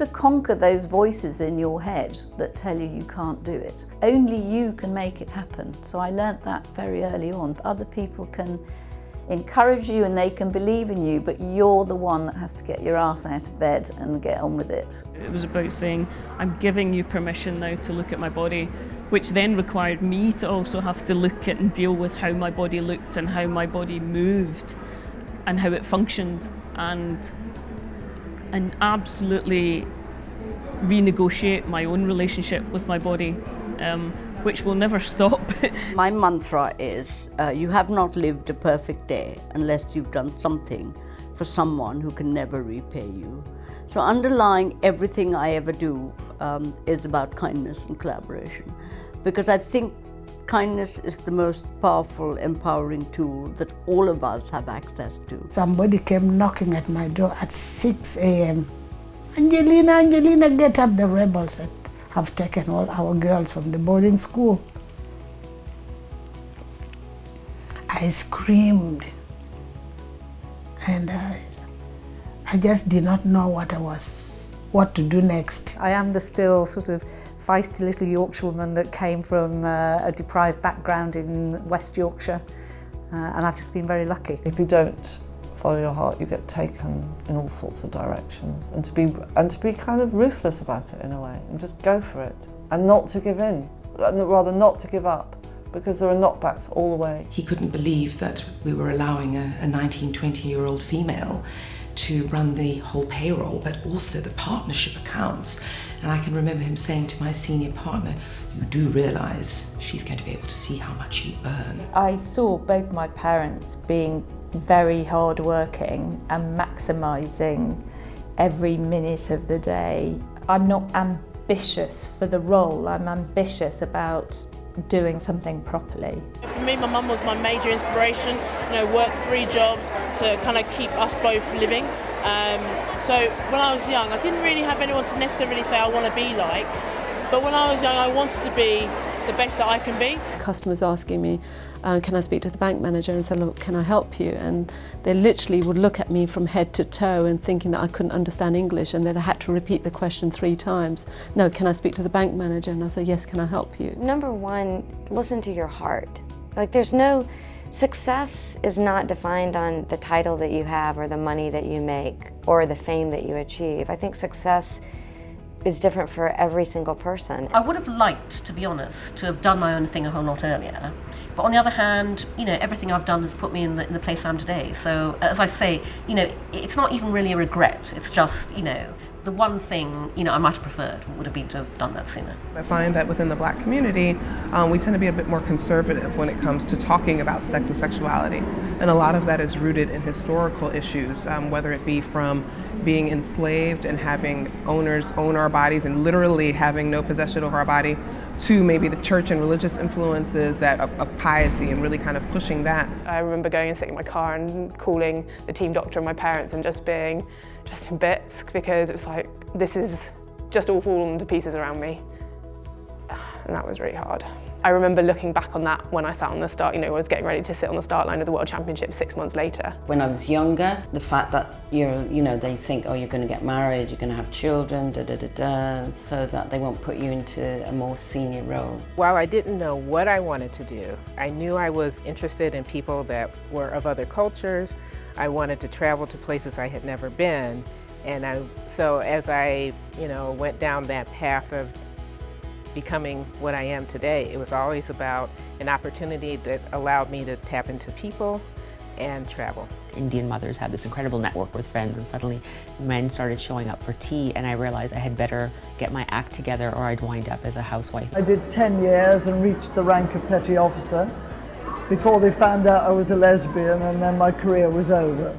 to conquer those voices in your head that tell you you can't do it. Only you can make it happen. So I learnt that very early on. Other people can encourage you and they can believe in you, but you're the one that has to get your ass out of bed and get on with it. It was about saying, I'm giving you permission now to look at my body, which then required me to also have to look at and deal with how my body looked and how my body moved and how it functioned, and absolutely renegotiate my own relationship with my body, which will never stop. My mantra is, you have not lived a perfect day unless you've done something for someone who can never repay you. So underlying everything I ever do is about kindness and collaboration, because I think kindness is the most powerful, empowering tool that all of us have access to. Somebody came knocking at my door at 6 a.m. Angelina, get up, the rebels have taken all our girls from the boarding school. I screamed, and I just did not know what to do next. I am the still sort of feisty little Yorkshire woman that came from a deprived background in West Yorkshire, and I've just been very lucky. If you don't follow your heart, you get taken in all sorts of directions, and to be kind of ruthless about it in a way, and just go for it, and not to give in, rather not to give up, because there are knockbacks all the way. He couldn't believe that we were allowing a 19, 20-year-old female to run the whole payroll, but also the partnership accounts. And I can remember him saying to my senior partner, you do realise she's going to be able to see how much you earn. I saw both my parents being very hard-working and maximising every minute of the day. I'm not ambitious for the role, I'm ambitious about doing something properly. For me, my mum was my major inspiration. Worked 3 jobs to kind of keep us both living. So when I was young, I didn't really have anyone to necessarily say I want to be like, but when I was young, I wanted to be the best that I can be. Customers asking me, can I speak to the bank manager, and say, look, can I help you? And they literally would look at me from head to toe and thinking that I couldn't understand English, and then I had to repeat the question 3 times. No, can I speak to the bank manager? And I say, yes, can I help you? Number one, listen to your heart. Success is not defined on the title that you have or the money that you make or the fame that you achieve. I think success is different for every single person. I would have liked, to be honest, to have done my own thing a whole lot earlier. But on the other hand, everything I've done has put me in the place I am today. So as I say, it's not even really a regret. It's just, the one thing, I might have preferred would have been to have done that sooner. I find that within the Black community, we tend to be a bit more conservative when it comes to talking about sex and sexuality. And a lot of that is rooted in historical issues, whether it be from being enslaved and having owners own our bodies and literally having no possession over our body, to maybe the church and religious influences of piety and really kind of pushing that. I remember going and sitting in my car and calling the team doctor and my parents and just being in bits, because it was like, this is just all falling to pieces around me. And that was really hard. I remember looking back on that when I sat on the start, I was getting ready to sit on the start line of the World Championship 6 months later. When I was younger, the fact that they think, oh, you're going to get married, you're going to have children, so that they won't put you into a more senior role. While I didn't know what I wanted to do, I knew I was interested in people that were of other cultures. I wanted to travel to places I had never been, and so as I, went down that path of becoming what I am today, it was always about an opportunity that allowed me to tap into people and travel. Indian mothers had this incredible network with friends, and suddenly men started showing up for tea, and I realized I had better get my act together or I'd wind up as a housewife. I did 10 years and reached the rank of petty officer before they found out I was a lesbian, and then my career was over.